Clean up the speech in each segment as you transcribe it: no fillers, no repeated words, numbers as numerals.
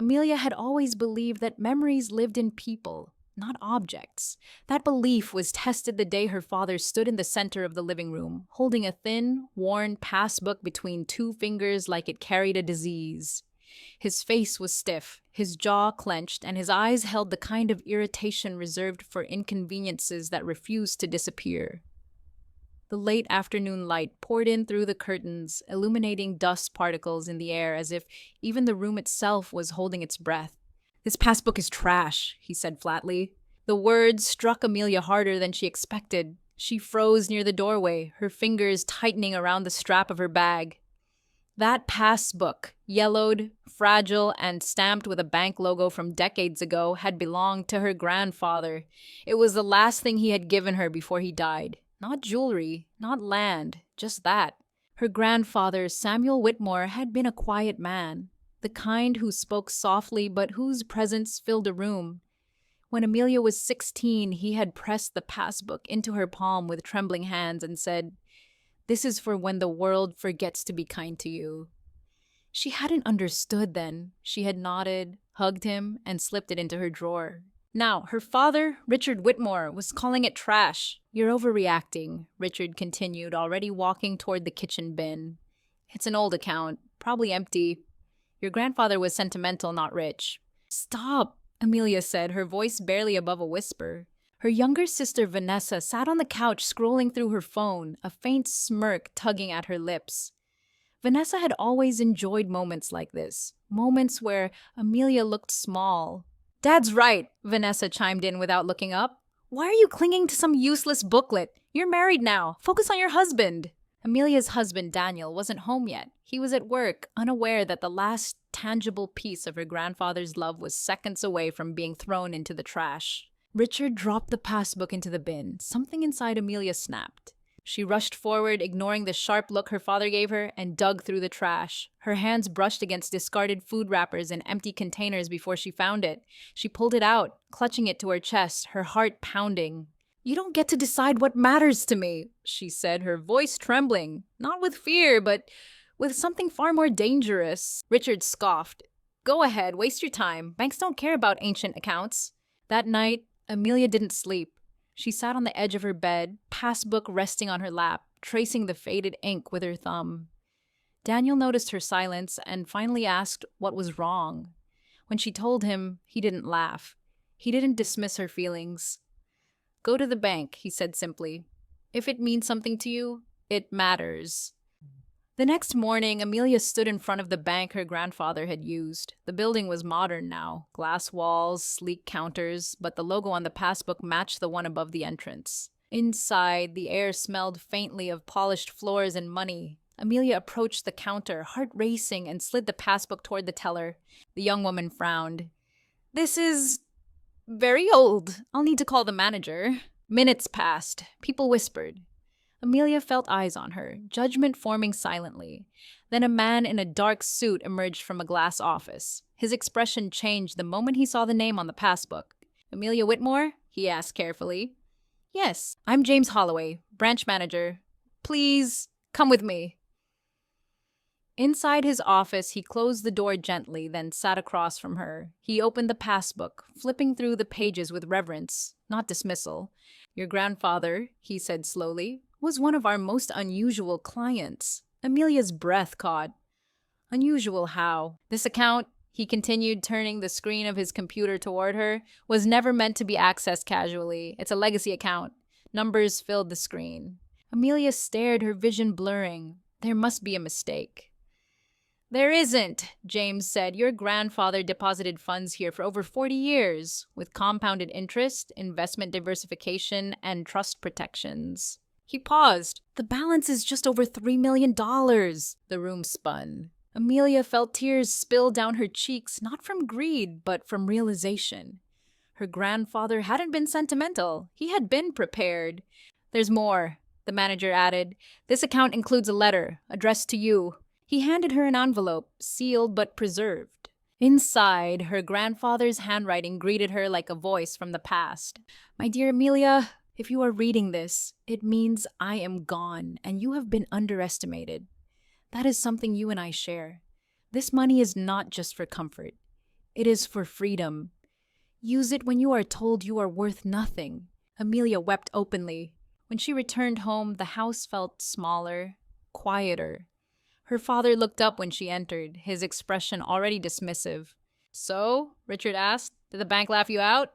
Amelia had always believed that memories lived in people, not objects. That belief was tested the day her father stood in the center of the living room, holding a thin, worn passbook between two fingers like it carried a disease. His face was stiff, his jaw clenched, and his eyes held the kind of irritation reserved for inconveniences that refused to disappear. The late afternoon light poured in through the curtains, illuminating dust particles in the air as if even the room itself was holding its breath. "This passbook is trash," he said flatly. The words struck Amelia harder than she expected. She froze near the doorway, her fingers tightening around the strap of her bag. That passbook, yellowed, fragile, and stamped with a bank logo from decades ago, had belonged to her grandfather. It was the last thing he had given her before he died. Not jewelry, not land, just that. Her grandfather, Samuel Whitmore, had been a quiet man, the kind who spoke softly but whose presence filled a room. When Amelia was 16, he had pressed the passbook into her palm with trembling hands and said, "This is for when the world forgets to be kind to you." She hadn't understood then. She had nodded, hugged him, and slipped it into her drawer. Now, her father, Richard Whitmore, was calling it trash. "You're overreacting," Richard continued, already walking toward the kitchen bin. "It's an old account, probably empty. Your grandfather was sentimental, not rich." "Stop," Amelia said, her voice barely above a whisper. Her younger sister Vanessa sat on the couch scrolling through her phone, a faint smirk tugging at her lips. Vanessa had always enjoyed moments like this, moments where Amelia looked small. "Dad's right," Vanessa chimed in without looking up. "Why are you clinging to some useless booklet? You're married now. Focus on your husband." Amelia's husband, Daniel, wasn't home yet. He was at work, unaware that the last tangible piece of her grandfather's love was seconds away from being thrown into the trash. Richard dropped the passbook into the bin. Something inside Amelia snapped. She rushed forward, ignoring the sharp look her father gave her, and dug through the trash. Her hands brushed against discarded food wrappers and empty containers before she found it. She pulled it out, clutching it to her chest, her heart pounding. "You don't get to decide what matters to me," she said, her voice trembling. Not with fear, but with something far more dangerous. Richard scoffed. "Go ahead, waste your time. Banks don't care about ancient accounts." That night, Amelia didn't sleep. She sat on the edge of her bed, passbook resting on her lap, tracing the faded ink with her thumb. Daniel noticed her silence and finally asked what was wrong. When she told him, he didn't laugh. He didn't dismiss her feelings. "Go to the bank," he said simply. "If it means something to you, it matters." The next morning, Amelia stood in front of the bank her grandfather had used. The building was modern now, glass walls, sleek counters, but the logo on the passbook matched the one above the entrance. Inside, the air smelled faintly of polished floors and money. Amelia approached the counter, heart racing, and slid the passbook toward the teller. The young woman frowned. "This is very old. I'll need to call the manager." Minutes passed. People whispered. Amelia felt eyes on her, judgment forming silently. Then a man in a dark suit emerged from a glass office. His expression changed the moment he saw the name on the passbook. "Amelia Whitmore?" he asked carefully. "Yes, I'm James Holloway, branch manager. Please, come with me." Inside his office, he closed the door gently, then sat across from her. He opened the passbook, flipping through the pages with reverence, not dismissal. "Your grandfather," he said slowly, "was one of our most unusual clients." Amelia's breath caught. "Unusual how? This account," he continued, turning the screen of his computer toward her, "was never meant to be accessed casually. It's a legacy account." Numbers filled the screen. Amelia stared, her vision blurring. There must be a mistake. "There isn't," James said. "Your grandfather deposited funds here for over 40 years, with compounded interest, investment diversification, and trust protections." He paused. "The balance is just over $3 million. The room spun. Amelia felt tears spill down her cheeks, not from greed, but from realization. Her grandfather hadn't been sentimental. He had been prepared. "There's more," the manager added. "This account includes a letter, addressed to you." He handed her an envelope, sealed but preserved. Inside, her grandfather's handwriting greeted her like a voice from the past. "My dear Amelia, if you are reading this, it means I am gone and you have been underestimated. That is something you and I share. This money is not just for comfort. It is for freedom. Use it when you are told you are worth nothing." Amelia wept openly. When she returned home, the house felt smaller, quieter. Her father looked up when she entered, his expression already dismissive. "So?" Richard asked. "Did the bank laugh you out?"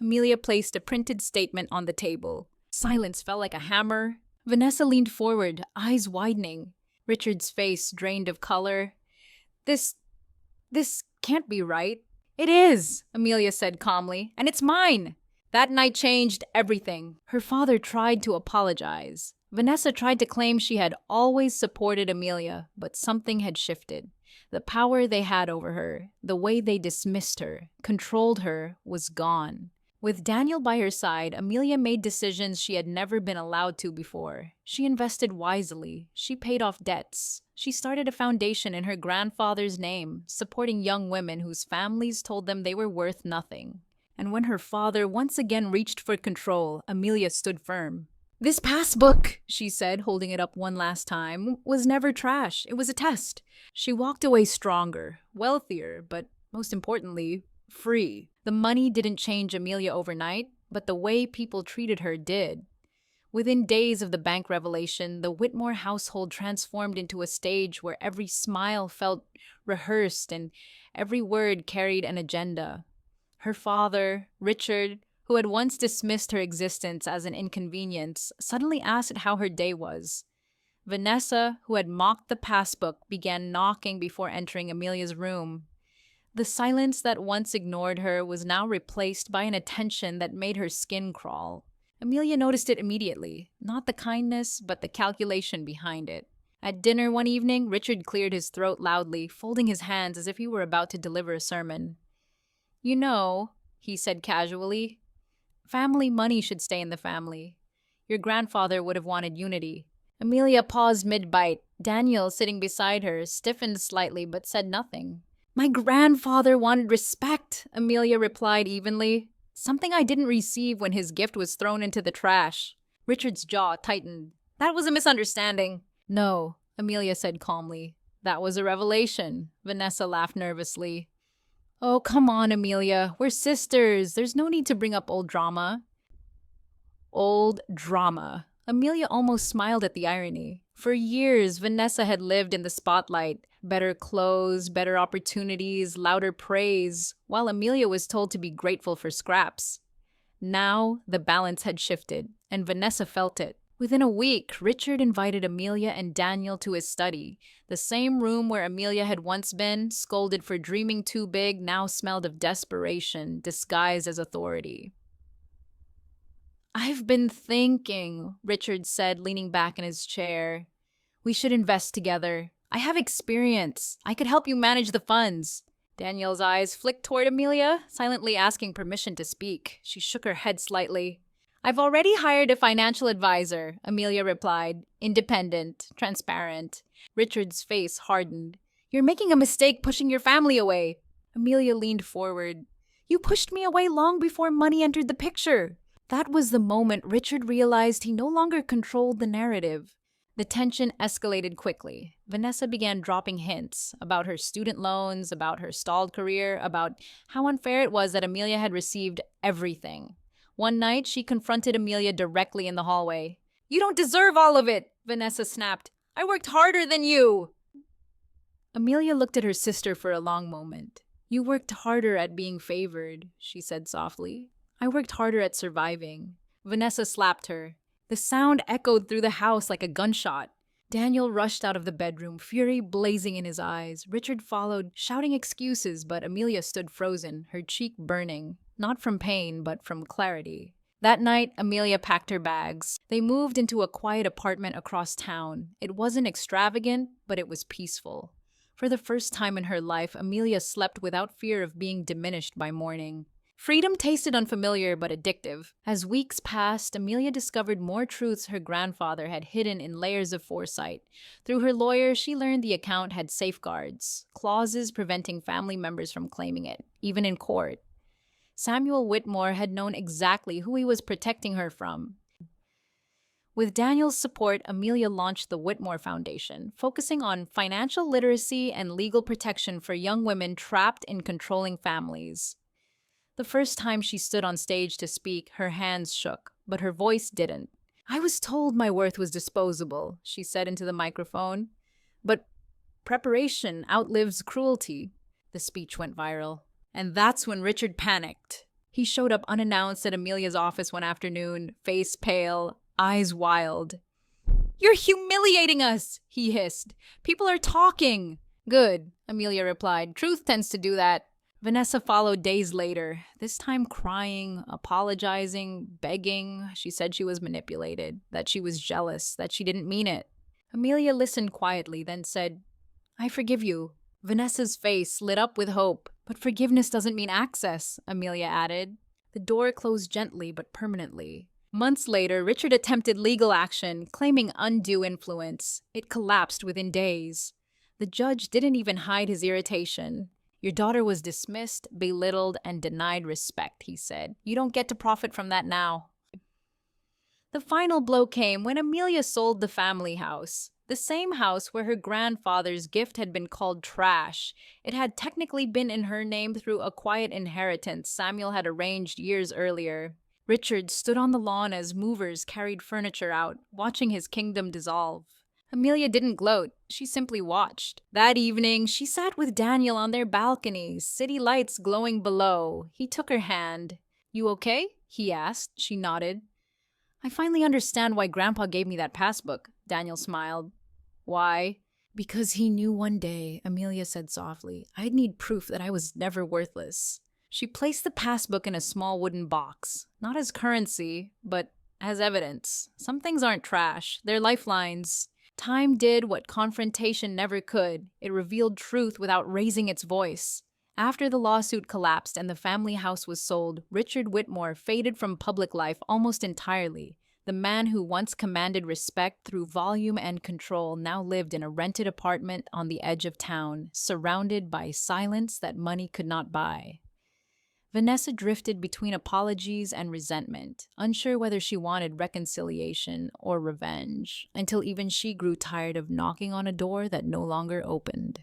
Amelia placed a printed statement on the table. Silence fell like a hammer. Vanessa leaned forward, eyes widening. Richard's face drained of color. This can't be right." "It is," Amelia said calmly, "and it's mine." That night changed everything. Her father tried to apologize. Vanessa tried to claim she had always supported Amelia, but something had shifted. The power they had over her, the way they dismissed her, controlled her, was gone. With Daniel by her side, Amelia made decisions she had never been allowed to before. She invested wisely. She paid off debts. She started a foundation in her grandfather's name, supporting young women whose families told them they were worth nothing. And when her father once again reached for control, Amelia stood firm. "This passbook," she said, holding it up one last time, "was never trash. It was a test." She walked away stronger, wealthier, but most importantly, free. The money didn't change Amelia overnight, but the way people treated her did. Within days of the bank revelation, the Whitmore household transformed into a stage where every smile felt rehearsed and every word carried an agenda. Her father, Richard, who had once dismissed her existence as an inconvenience, suddenly asked how her day was. Vanessa, who had mocked the passbook, began knocking before entering Amelia's room. The silence that once ignored her was now replaced by an attention that made her skin crawl. Amelia noticed it immediately, not the kindness, but the calculation behind it. At dinner one evening, Richard cleared his throat loudly, folding his hands as if he were about to deliver a sermon. "You know," he said casually, "family money should stay in the family. Your grandfather would have wanted unity." Amelia paused mid-bite. Daniel, sitting beside her, stiffened slightly but said nothing. "My grandfather wanted respect," Amelia replied evenly. "Something I didn't receive when his gift was thrown into the trash." Richard's jaw tightened. "That was a misunderstanding." "No," Amelia said calmly. "That was a revelation." Vanessa laughed nervously. "Oh, come on, Amelia. We're sisters. There's no need to bring up old drama." Old drama. Amelia almost smiled at the irony. For years, Vanessa had lived in the spotlight. Better clothes, better opportunities, louder praise, while Amelia was told to be grateful for scraps. Now, the balance had shifted, and Vanessa felt it. Within a week, Richard invited Amelia and Daniel to his study. The same room where Amelia had once been, scolded for dreaming too big, now smelled of desperation, disguised as authority. "I've been thinking," Richard said, leaning back in his chair. "We should invest together. I have experience. I could help you manage the funds." Danielle's eyes flicked toward Amelia, silently asking permission to speak. She shook her head slightly. "I've already hired a financial advisor," Amelia replied. "Independent, transparent." Richard's face hardened. "You're making a mistake pushing your family away." Amelia leaned forward. "You pushed me away long before money entered the picture." That was the moment Richard realized he no longer controlled the narrative. The tension escalated quickly. Vanessa began dropping hints about her student loans, about her stalled career, about how unfair it was that Amelia had received everything. One night, she confronted Amelia directly in the hallway. "You don't deserve all of it," Vanessa snapped. "I worked harder than you." Amelia looked at her sister for a long moment. "You worked harder at being favored," she said softly. "I worked harder at surviving." Vanessa slapped her. The sound echoed through the house like a gunshot. Daniel rushed out of the bedroom, fury blazing in his eyes. Richard followed, shouting excuses, but Amelia stood frozen, her cheek burning, not from pain, but from clarity. That night, Amelia packed her bags. They moved into a quiet apartment across town. It wasn't extravagant, but it was peaceful. For the first time in her life, Amelia slept without fear of being diminished by morning. Freedom tasted unfamiliar but addictive. As weeks passed, Amelia discovered more truths her grandfather had hidden in layers of foresight. Through her lawyer, she learned the account had safeguards, clauses preventing family members from claiming it, even in court. Samuel Whitmore had known exactly who he was protecting her from. With Daniel's support, Amelia launched the Whitmore Foundation, focusing on financial literacy and legal protection for young women trapped in controlling families. The first time she stood on stage to speak, her hands shook, but her voice didn't. "I was told my worth was disposable," she said into the microphone. "But preparation outlives cruelty." The speech went viral. And that's when Richard panicked. He showed up unannounced at Amelia's office one afternoon, face pale, eyes wild. "You're humiliating us," he hissed. "People are talking." "Good," Amelia replied. "Truth tends to do that." Vanessa followed days later, this time crying, apologizing, begging. She said she was manipulated, that she was jealous, that she didn't mean it. Amelia listened quietly, then said, "I forgive you." Vanessa's face lit up with hope. "But forgiveness doesn't mean access," Amelia added. The door closed gently but permanently. Months later, Richard attempted legal action, claiming undue influence. It collapsed within days. The judge didn't even hide his irritation. "Your daughter was dismissed, belittled, and denied respect," he said. "You don't get to profit from that now." The final blow came when Amelia sold the family house. The same house where her grandfather's gift had been called trash. It had technically been in her name through a quiet inheritance Samuel had arranged years earlier. Richard stood on the lawn as movers carried furniture out, watching his kingdom dissolve. Amelia didn't gloat, she simply watched. That evening, she sat with Daniel on their balcony, city lights glowing below. He took her hand. "You okay?" he asked. She nodded. "I finally understand why Grandpa gave me that passbook," Daniel smiled. "Why?" "Because he knew one day," Amelia said softly, "I'd need proof that I was never worthless." She placed the passbook in a small wooden box, not as currency, but as evidence. Some things aren't trash, they're lifelines. Time did what confrontation never could. It revealed truth without raising its voice. After the lawsuit collapsed and the family house was sold, Richard Whitmore faded from public life almost entirely. The man who once commanded respect through volume and control now lived in a rented apartment on the edge of town, surrounded by silence that money could not buy. Vanessa drifted between apologies and resentment, unsure whether she wanted reconciliation or revenge, until even she grew tired of knocking on a door that no longer opened.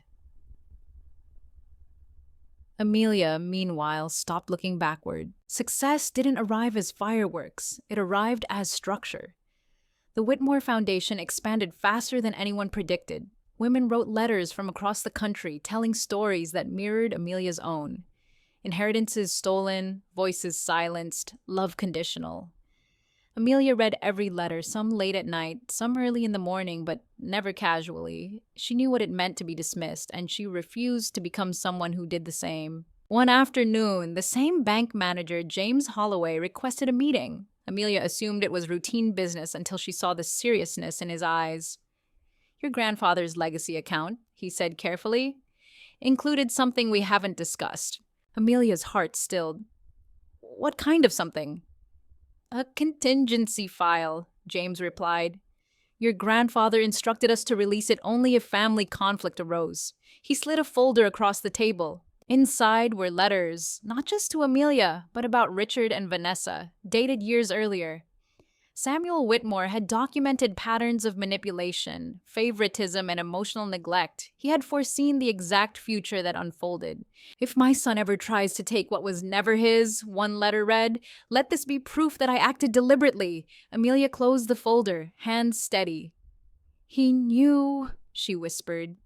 Amelia, meanwhile, stopped looking backward. Success didn't arrive as fireworks, it arrived as structure. The Whitmore Foundation expanded faster than anyone predicted. Women wrote letters from across the country telling stories that mirrored Amelia's own. Inheritances stolen, voices silenced, love conditional. Amelia read every letter, some late at night, some early in the morning, but never casually. She knew what it meant to be dismissed, and she refused to become someone who did the same. One afternoon, the same bank manager, James Holloway, requested a meeting. Amelia assumed it was routine business until she saw the seriousness in his eyes. "Your grandfather's legacy account," he said carefully, "included something we haven't discussed." Amelia's heart stilled. "What kind of something?" "A contingency file," James replied. "Your grandfather instructed us to release it only if family conflict arose." He slid a folder across the table. Inside were letters, not just to Amelia, but about Richard and Vanessa, dated years earlier. Samuel Whitmore had documented patterns of manipulation, favoritism, and emotional neglect. He had foreseen the exact future that unfolded. "If my son ever tries to take what was never his," one letter read, "let this be proof that I acted deliberately." Amelia closed the folder, hands steady. "He knew," she whispered.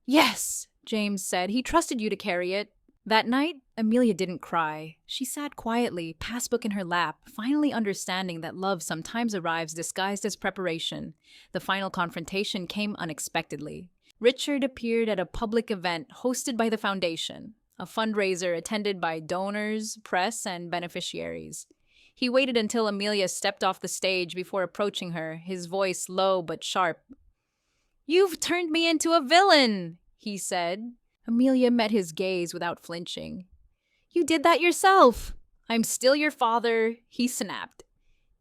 "Yes," James said. "He trusted you to carry it." That night, Amelia didn't cry. She sat quietly, passbook in her lap, finally understanding that love sometimes arrives disguised as preparation. The final confrontation came unexpectedly. Richard appeared at a public event hosted by the foundation, a fundraiser attended by donors, press, and beneficiaries. He waited until Amelia stepped off the stage before approaching her, his voice low but sharp. "You've turned me into a villain," he said. Amelia met his gaze without flinching. "You did that yourself." "I'm still your father," he snapped.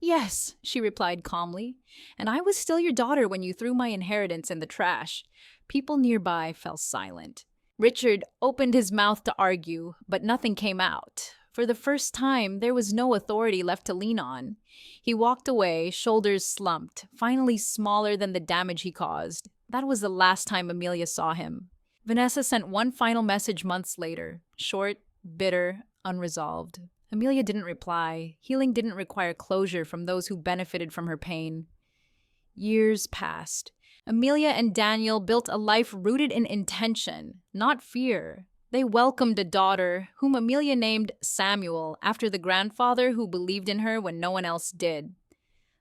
"Yes," she replied calmly, "and I was still your daughter when you threw my inheritance in the trash." People nearby fell silent. Richard opened his mouth to argue, but nothing came out. For the first time, there was no authority left to lean on. He walked away, shoulders slumped, finally smaller than the damage he caused. That was the last time Amelia saw him. Vanessa sent one final message months later, short, bitter, unresolved. Amelia didn't reply. Healing didn't require closure from those who benefited from her pain. Years passed. Amelia and Daniel built a life rooted in intention, not fear. They welcomed a daughter, whom Amelia named Samuel, after the grandfather who believed in her when no one else did.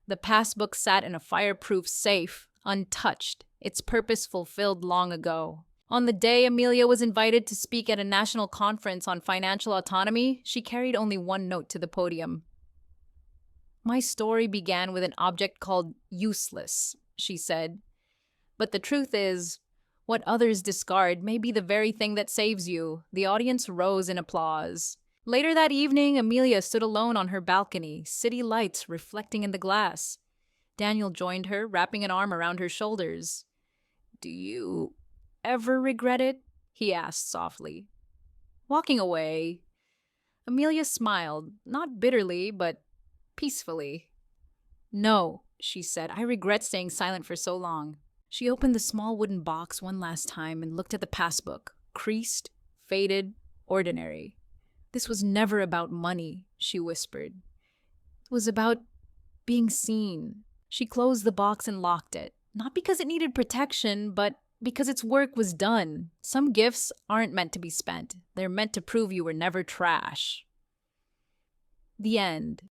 The passbook sat in a fireproof safe, untouched, its purpose fulfilled long ago. On the day Amelia was invited to speak at a national conference on financial autonomy, she carried only one note to the podium. "My story began with an object called useless," she said. "But the truth is, what others discard may be the very thing that saves you." The audience rose in applause. Later that evening, Amelia stood alone on her balcony, city lights reflecting in the glass. Daniel joined her, wrapping an arm around her shoulders. "Do you ever regret it?" he asked softly. Walking away, Amelia smiled, not bitterly, but peacefully. "No," she said, "I regret staying silent for so long." She opened the small wooden box one last time and looked at the passbook, creased, faded, ordinary. "This was never about money," she whispered. "It was about being seen." She closed the box and locked it, not because it needed protection, but because its work was done. Some gifts aren't meant to be spent. They're meant to prove you were never trash. The end.